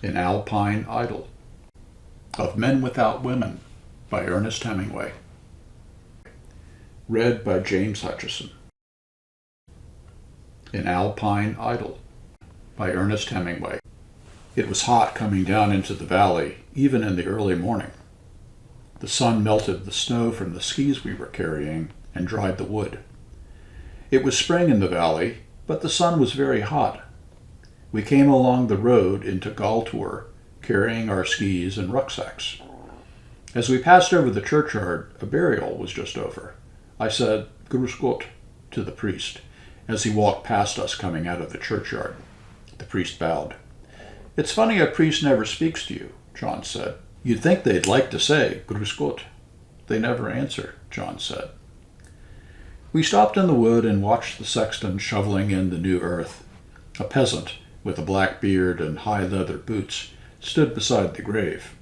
in Alpine Idyll, of Men Without Women by Ernest Hemingway. Read by James Hutchison. In Alpine Idyll by Ernest Hemingway. It was hot coming down into the valley, even in the early morning. The sun melted the snow from the skis we were carrying and dried the wood. It was spring in the valley, but the sun was very hot. We came along the road into Galtur, carrying our skis and rucksacks. As we passed over the churchyard, a burial was just over. I said, "Grüß Gott," to the priest, as he walked past us coming out of the churchyard. The priest bowed. "It's funny a priest never speaks to you," John said. "You'd think they'd like to say, 'Grüß Gott.'" "They never answer," John said. We stopped in the wood and watched the sexton shoveling in the new earth. A peasant, with a black beard and high leather boots, stood beside the grave.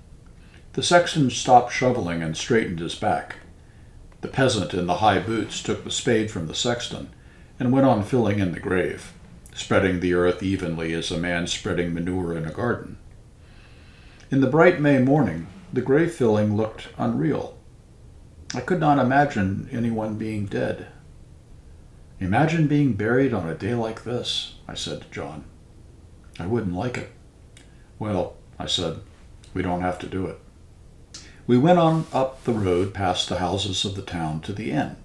The sexton stopped shoveling and straightened his back. The peasant in the high boots took the spade from the sexton and went on filling in the grave, spreading the earth evenly as a man spreading manure in a garden. In the bright May morning, the grave filling looked unreal. I could not imagine anyone being dead. "Imagine being buried on a day like this," I said to John. "I wouldn't like it." "Well," I said, "we don't have to do it." We went on up the road past the houses of the town to the inn.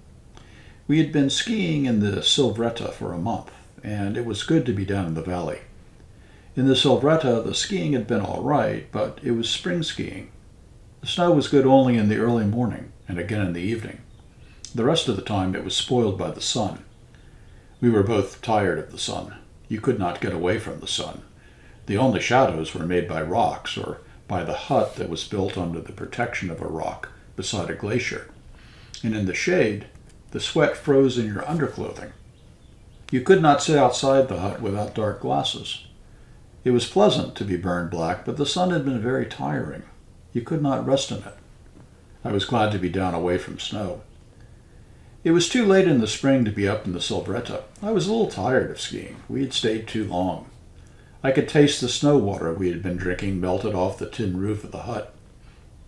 We had been skiing in the Silvretta for a month, and it was good to be down in the valley. In the Silvretta, the skiing had been all right, but it was spring skiing. The snow was good only in the early morning and again in the evening. The rest of the time it was spoiled by the sun. We were both tired of the sun. You could not get away from the sun. The only shadows were made by rocks or by the hut that was built under the protection of a rock beside a glacier. And in the shade, the sweat froze in your underclothing. You could not sit outside the hut without dark glasses. It was pleasant to be burned black, but the sun had been very tiring. You could not rest in it. I was glad to be down away from snow. It was too late in the spring to be up in the Silvretta. I was a little tired of skiing. We had stayed too long. I could taste the snow water we had been drinking melted off the tin roof of the hut.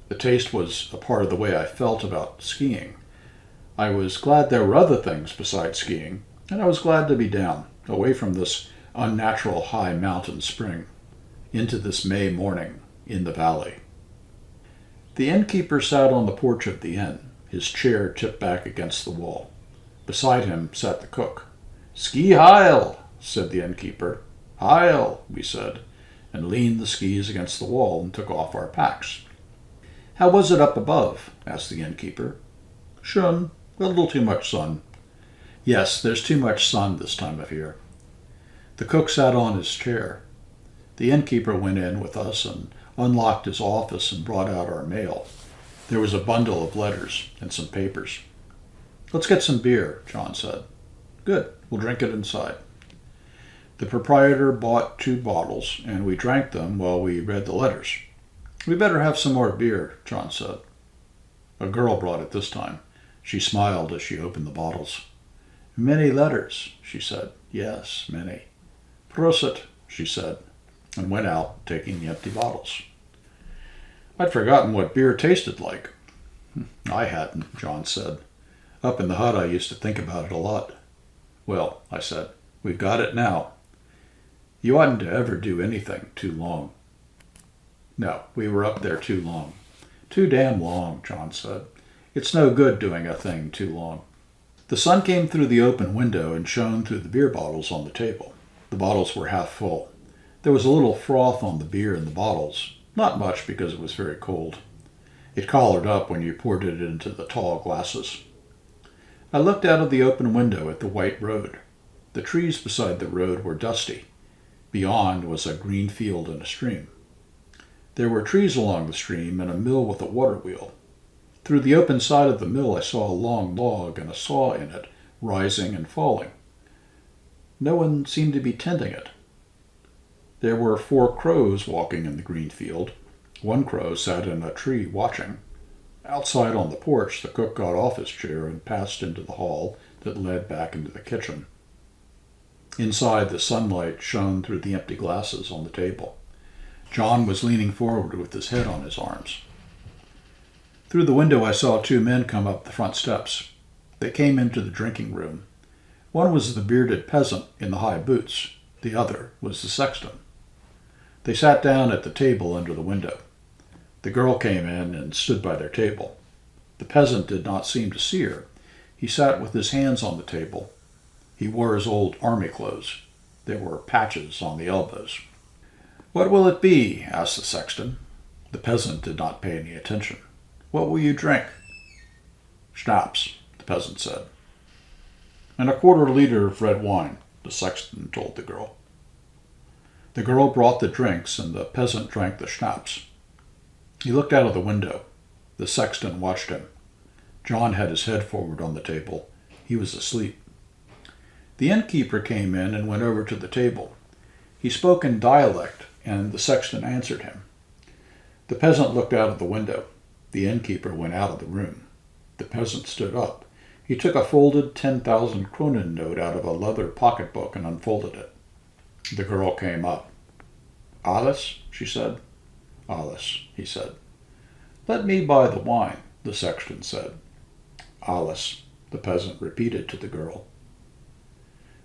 The taste was a part of the way I felt about skiing. I was glad there were other things besides skiing, and I was glad to be down, away from this unnatural high mountain spring, into this May morning in the valley. The innkeeper sat on the porch of the inn, his chair tipped back against the wall. Beside him sat the cook. "Ski heil," said the innkeeper. "Heil," we said, and leaned the skis against the wall and took off our packs. "How was it up above?" asked the innkeeper. "Schön, a little too much sun." "Yes, there's too much sun this time of year." The cook sat on his chair. The innkeeper went in with us and unlocked his office and brought out our mail. There was a bundle of letters and some papers. "Let's get some beer," John said. "Good, we'll drink it inside." The proprietor bought 2 bottles, and we drank them while we read the letters. "We better have some more beer," John said. A girl brought it this time. She smiled as she opened the bottles. "Many letters," she said. "Yes, many." "Prosit," she said, and went out, taking the empty bottles. I'd forgotten what beer tasted like. I hadn't, John said. Up in the hut I used to think about it a lot. "Well," I said, "we've got it now. You oughtn't to ever do anything too long." No, we were up there too long. "Too damn long," John said. "It's no good doing a thing too long." The sun came through the open window and shone through the beer bottles on the table. The bottles were half full. There was a little froth on the beer in the bottles, not much because it was very cold. It collared up when you poured it into the tall glasses. I looked out of the open window at the white road. The trees beside the road were dusty. Beyond was a green field and a stream. There were trees along the stream and a mill with a water wheel. Through the open side of the mill I saw a long log and a saw in it, rising and falling. No one seemed to be tending it. There were 4 crows walking in the green field. One crow sat in a tree watching. Outside on the porch, the cook got off his chair and passed into the hall that led back into the kitchen. Inside, the sunlight shone through the empty glasses on the table. John was leaning forward with his head on his arms. Through the window I saw two men come up the front steps. They came into the drinking room. One was the bearded peasant in the high boots. The other was the sexton. They sat down at the table under the window. The girl came in and stood by their table. The peasant did not seem to see her. He sat with his hands on the table. He wore his old army clothes. There were patches on the elbows. "What will it be?" asked the sexton. The peasant did not pay any attention. "What will you drink?" "Schnapps," the peasant said. "And a quarter-liter of red wine," the sexton told the girl. The girl brought the drinks, and the peasant drank the schnapps. He looked out of the window. The sexton watched him. John had his head forward on the table. He was asleep. The innkeeper came in and went over to the table. He spoke in dialect, and the sexton answered him. The peasant looked out of the window. The innkeeper went out of the room. The peasant stood up. He took a folded 10,000 kronen note out of a leather pocketbook and unfolded it. The girl came up. "Alles?" she said. "Alles," he said. "Let me buy the wine," the sexton said. "Alles," the peasant repeated to the girl.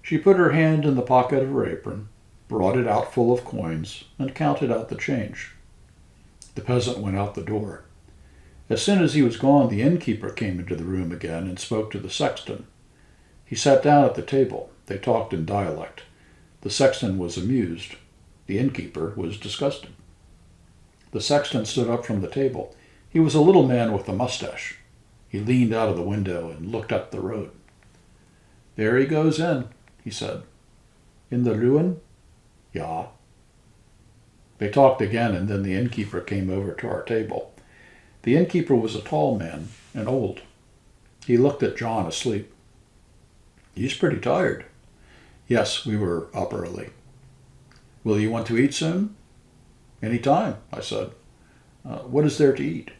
She put her hand in the pocket of her apron, brought it out full of coins, and counted out the change. The peasant went out the door. As soon as he was gone, the innkeeper came into the room again and spoke to the sexton. He sat down at the table. They talked in dialect. The sexton was amused. The innkeeper was disgusted. The sexton stood up from the table. He was a little man with a mustache. He leaned out of the window and looked up the road. "There he goes in," he said. "In the ruin?" "Ja." They talked again, and then the innkeeper came over to our table. The innkeeper was a tall man and old. He looked at John asleep. "He's pretty tired." "Yes, we were up early." "Will you want to eat soon?" "Any time," I said. What is there to eat?"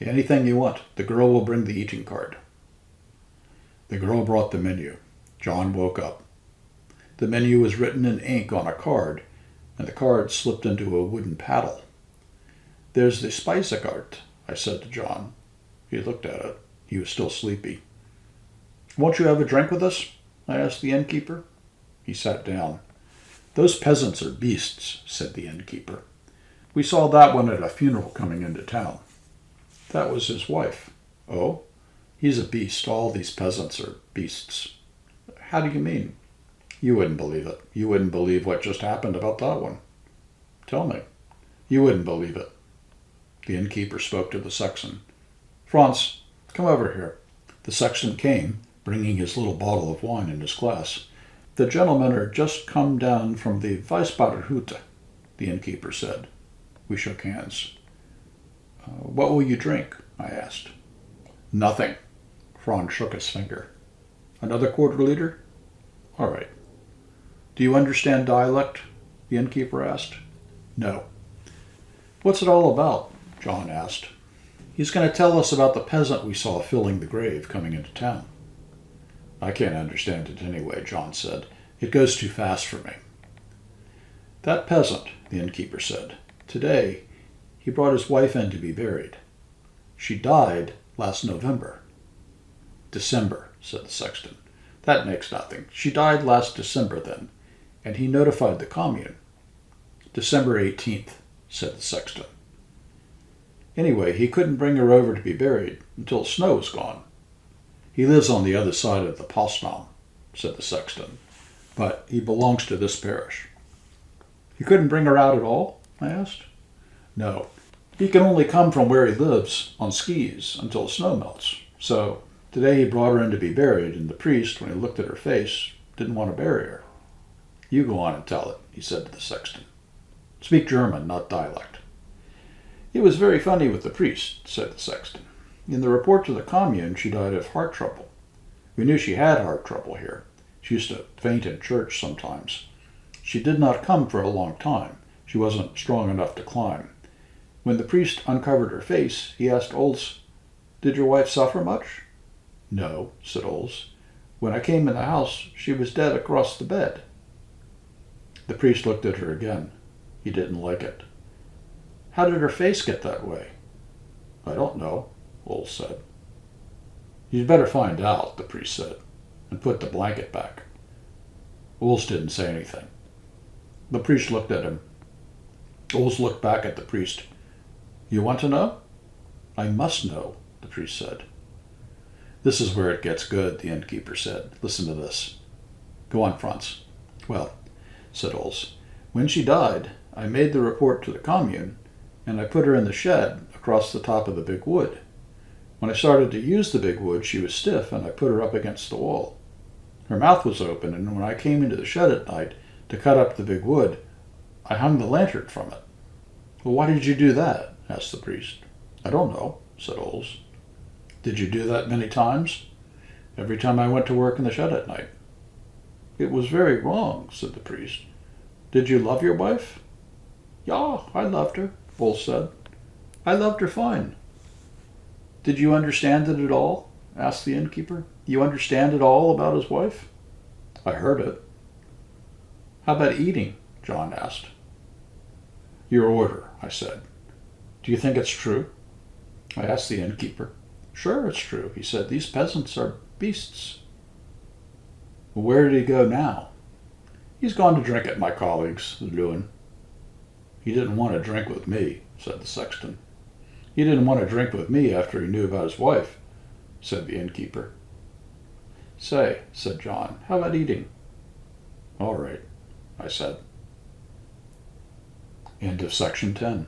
"Anything you want. The girl will bring the eating card." The girl brought the menu. John woke up. The menu was written in ink on a card, and the card slipped into a wooden paddle. "There's the speisekart," I said to John. He looked at it. He was still sleepy. "Won't you have a drink with us?" I asked the innkeeper. He sat down. "Those peasants are beasts," said the innkeeper. "We saw that one at a funeral coming into town." "That was his wife." "Oh? He's a beast. All these peasants are beasts." "How do you mean?" "You wouldn't believe it. You wouldn't believe what just happened about that one." "Tell me." "You wouldn't believe it." The innkeeper spoke to the sexton. "Franz, come over here." The sexton came, bringing his little bottle of wine in his glass. "The gentlemen are just come down from the Weisbaderhütte," the innkeeper said. We shook hands. "What will you drink?" I asked. "Nothing." Franz shook his finger. "Another quarter-liter?" "All right." "Do you understand dialect?" the innkeeper asked. "No." "What's it all about?" John asked. "He's going to tell us about the peasant we saw filling the grave coming into town." "I can't understand it anyway," John said. "It goes too fast for me." "That peasant," the innkeeper said, "today he brought his wife in to be buried. She died last November." "December," said the sexton. "That makes nothing. She died last December then, and he notified the commune." "December 18th, said the sexton. "Anyway, he couldn't bring her over to be buried until snow was gone." "He lives on the other side of the Postnaum," said the sexton, "but he belongs to this parish." "He couldn't bring her out at all?" I asked. "No. He can only come from where he lives on skis until snow melts. So today he brought her in to be buried, and the priest, when he looked at her face, didn't want to bury her." "You go on and tell it," he said to the sexton. "Speak German, not dialect." "It was very funny with the priest," said the sexton. "In the report to the commune, she died of heart trouble. We knew she had heart trouble here. She used to faint in church sometimes. She did not come for a long time. She wasn't strong enough to climb. When the priest uncovered her face, he asked Ols, 'Did your wife suffer much?' 'No,' said Ols. 'When I came in the house, she was dead across the bed.' The priest looked at her again. He didn't like it. How did her face get that way? I don't know, Oles said. You'd better find out, the priest said, and put the blanket back. Oles didn't say anything. The priest looked at him. Oles looked back at the priest. You want to know? I must know, the priest said. This is where it gets good, the innkeeper said. Listen to this. Go on, Franz. Well, said Oles, when she died, I made the report to the commune, and I put her in the shed across the top of the big wood. When I started to use the big wood, she was stiff, and I put her up against the wall. Her mouth was open, and when I came into the shed at night to cut up the big wood, I hung the lantern from it. Well, why did you do that? Asked the priest. I don't know, said Oles. Did you do that many times? Every time I went to work in the shed at night. It was very wrong, said the priest. Did you love your wife? Ja, I loved her, Oles said. I loved her fine. Did you understand it at all? Asked the innkeeper. You understand it all about his wife? I heard it. How about eating? John asked. Your order, I said. Do you think it's true? I asked the innkeeper. Sure, it's true, he said. These peasants are beasts. Well, where did he go now? He's gone to drink at my colleague's, the Lewin. He didn't want to drink with me, said the sexton. He didn't want to drink with me after he knew about his wife, said the innkeeper. Say, said John, how about eating? All right, I said. End of section 10.